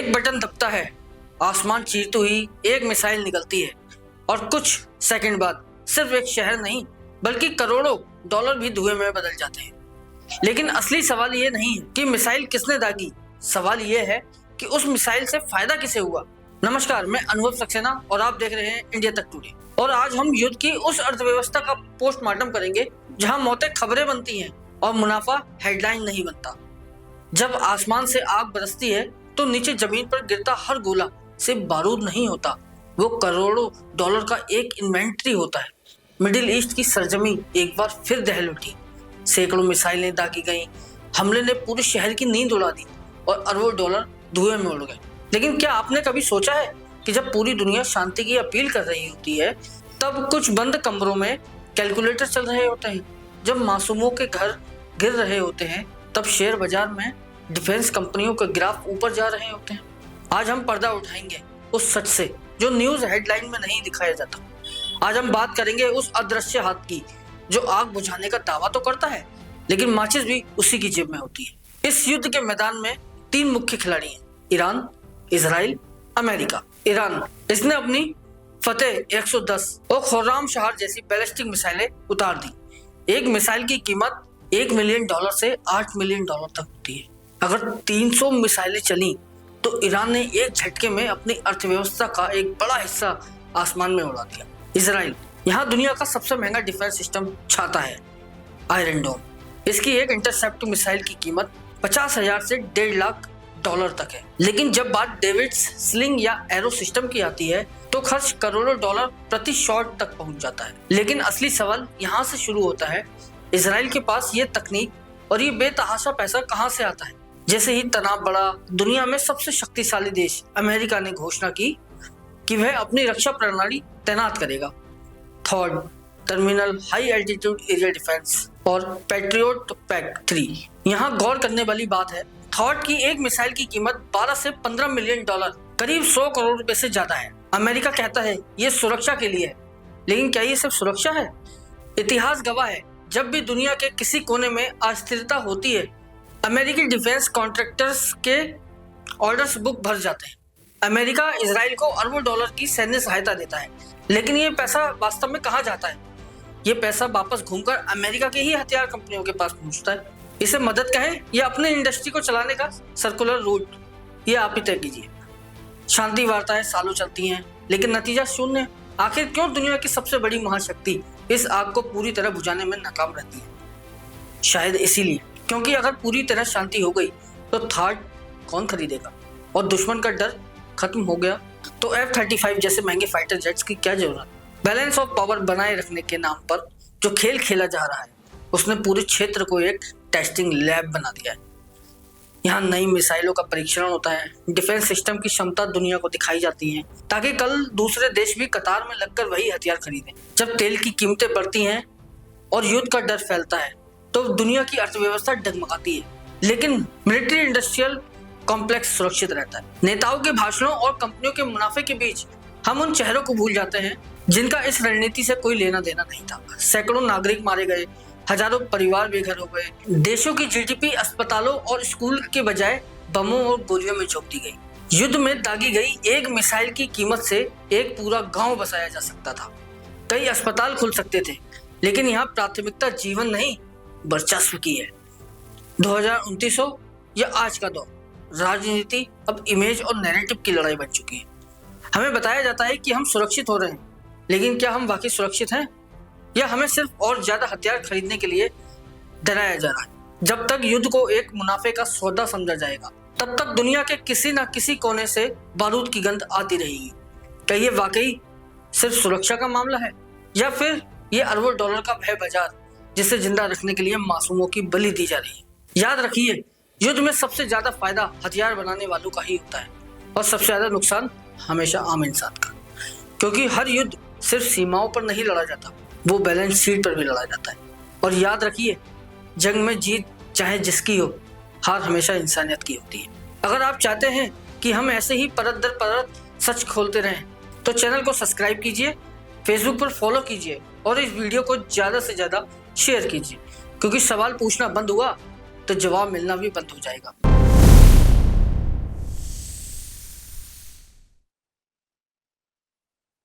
एक बटन दबता है, आसमान चीरती हुई एक मिसाइल निकलती है और कुछ सेकंड बाद सिर्फ एक शहर नहीं बल्कि करोड़ों डॉलर भी धुएं में बदल जाते हैं। लेकिन असली सवाल ये नहीं है कि मिसाइल किसने दागी, सवाल ये है कि उस मिसाइल से फायदा किसे हुआ। नमस्कार, मैं अनुभव सक्सेना और आप देख रहे हैं इंडिया तक टुडे। और आज हम युद्ध की उस अर्थव्यवस्था का पोस्टमार्टम करेंगे जहां मौतें खबरें बनती हैं और मुनाफा हेडलाइन नहीं बनता। जब आसमान से आग बरसती है तो नीचे जमीन पर गिरता हर गोला सिर्फ बारूद नहीं होता, वो करोड़ों डॉलर का एक इन्वेंट्री होता है। मिडिल ईस्ट की सरजमी एक बार फिर दहल उठी, सैकड़ों मिसाइलें दागी गईं, हमले ने पूरे शहर की नींद उड़ा दी और अरबों डॉलर धुएं में उड़ गए। लेकिन क्या आपने कभी सोचा है कि जब पूरी दुनिया शांति की अपील कर रही होती है तब कुछ बंद कमरों में कैलकुलेटर चल रहे होते हैं, जब मासूमों के घर गिर रहे होते हैं तब शेयर बाजार में डिफेंस कंपनियों के ग्राफ ऊपर जा रहे होते हैं। आज हम पर्दा उठाएंगे उस सच से जो न्यूज हेडलाइन में नहीं दिखाया जाता। आज हम बात करेंगे उस अदृश्य हाथ की जो आग बुझाने का दावा तो करता है लेकिन माचिस भी उसी की जेब में होती है। इस युद्ध के मैदान में तीन मुख्य खिलाड़ी हैं, ईरान, इजराइल, अमेरिका। ईरान, इसने अपनी फतेह 110 और खुर्राम शहर जैसी बैलिस्टिक मिसाइलें उतार दी। एक मिसाइल की कीमत $1 मिलियन से $8 मिलियन तक होती है। अगर 300 मिसाइलें चली तो ईरान ने एक झटके में अपनी अर्थव्यवस्था का एक बड़ा हिस्सा आसमान में उड़ा दिया। इजराइल, यहाँ दुनिया का सबसे महंगा डिफेंस सिस्टम छाता है, आयरन डोम। इसकी एक इंटरसेप्ट मिसाइल की कीमत 50,000 से $1.5 लाख तक है। लेकिन जब बात डेविड्स स्लिंग या एरो सिस्टम की आती है तो खर्च करोड़ों डॉलर प्रति शॉट तक पहुंच जाता है। लेकिन असली सवाल यहाँ से शुरू होता है, इजराइल के पास ये तकनीक और ये बेतहाशा पैसा कहाँ से आता है। जैसे ही तनाव बढ़ा, दुनिया में सबसे शक्तिशाली देश अमेरिका ने घोषणा की कि वह अपनी रक्षा प्रणाली तैनात करेगा। Third terminal high altitude area defence और पैट्रियोट पैक 3। यहाँ गौर करने वाली बात है, थॉट की एक मिसाइल की कीमत 12 से $15 मिलियन, करीब 100 करोड़ रुपए से ज्यादा है। अमेरिका कहता है ये सुरक्षा के लिए है, लेकिन क्या ये सिर्फ सुरक्षा है? इतिहास गवाह है, जब भी दुनिया के किसी कोने में अस्थिरता होती है अमेरिकी डिफेंस कॉन्ट्रैक्टर्स के ऑर्डर्स बुक भर जाते हैं। अमेरिका इजराइल को अरबों डॉलर की सैन्य सहायता देता है, लेकिन ये पैसा वास्तव में कहाँ जाता है? ये पैसा वापस घूमकर अमेरिका के ही हथियार कंपनियों के पास पहुंचता है। इसे मदद कहें या अपने इंडस्ट्री को चलाने का सर्कुलर रूट, ये आप ही तय कीजिए। शांति वार्ताएं सालों चलती हैं लेकिन नतीजा शून्य। आखिर क्यों दुनिया की सबसे बड़ी महाशक्ति इस आग को पूरी तरह बुझाने में नाकाम रहती है? शायद इसीलिए क्योंकि अगर पूरी तरह शांति हो गई तो थर्ड कौन खरीदेगा, और दुश्मन का डर खत्म हो गया तो F-35 जैसे महंगे फाइटर जेट्स की क्या जरूरत? बैलेंस ऑफ पावर बनाए रखने के नाम पर जो खेल खेला जा रहा है उसने पूरे क्षेत्र को एक टेस्टिंग लैब बना दिया है। यहाँ नई मिसाइलों का परीक्षण होता है, डिफेंस सिस्टम की क्षमता दुनिया को दिखाई जाती है ताकि कल दूसरे देश भी कतार में लगकर वही हथियार खरीदें। जब तेल की कीमतें बढ़ती हैं और युद्ध का डर फैलता है तो दुनिया की अर्थव्यवस्था डगमगाती है, लेकिन मिलिट्री इंडस्ट्रियल कॉम्प्लेक्स सुरक्षित रहता है। नेताओं के भाषणों और कंपनियों के मुनाफे के बीच हम उन चेहरों को भूल जाते हैं जिनका इस रणनीति से कोई लेना देना नहीं था। सैकड़ों नागरिक मारे गए, हजारों परिवार बेघर हो गए, देशों की जीडीपी अस्पतालों और स्कूल के बजाय बमों और गोलियों में झोंक दी गई। युद्ध में दागी गई एक मिसाइल की कीमत से एक पूरा गांव बसाया जा सकता था, कई अस्पताल खुल सकते थे, लेकिन यहाँ प्राथमिकता जीवन नहीं वर्चस्व की है। 2029 हो या आज का दौर, राजनीति अब इमेज और नैरेटिव की लड़ाई बन चुकी है। हमें बताया जाता है कि हम सुरक्षित हो रहे हैं, लेकिन क्या हम वाकई सुरक्षित हैं या हमें सिर्फ और ज्यादा हथियार खरीदने के लिए डराया जा रहा है? जब तक युद्ध को एक मुनाफे का सौदा समझा जाएगा तब तक दुनिया के किसी न किसी कोने से बारूद की गंध आती रहेगी। क्या ये वाकई सिर्फ सुरक्षा का मामला है या फिर ये अरबों डॉलर का भय बाजार जिसे जिंदा रखने के लिए मासूमों की बलि दी जा रही है? याद रखिए, युद्ध में सबसे ज्यादा फायदा हथियार बनाने वालों का ही होता है और सबसे ज्यादा नुकसान हमेशा आम इंसान का, क्योंकि हर युद्ध सिर्फ सीमाओं पर नहीं लड़ा जाता, वो बैलेंस शीट पर भी लड़ा जाता है। और याद रखिए, जंग में जीत चाहे जिसकी हो, हार हमेशा इंसानियत की होती है। अगर आप चाहते हैं कि हम ऐसे ही परत दर परत सच खोलते रहें तो चैनल को सब्सक्राइब कीजिए, फेसबुक पर फॉलो कीजिए और इस वीडियो को ज़्यादा से ज़्यादा शेयर कीजिए, क्योंकि सवाल पूछना बंद हुआ तो जवाब मिलना भी बंद हो जाएगा।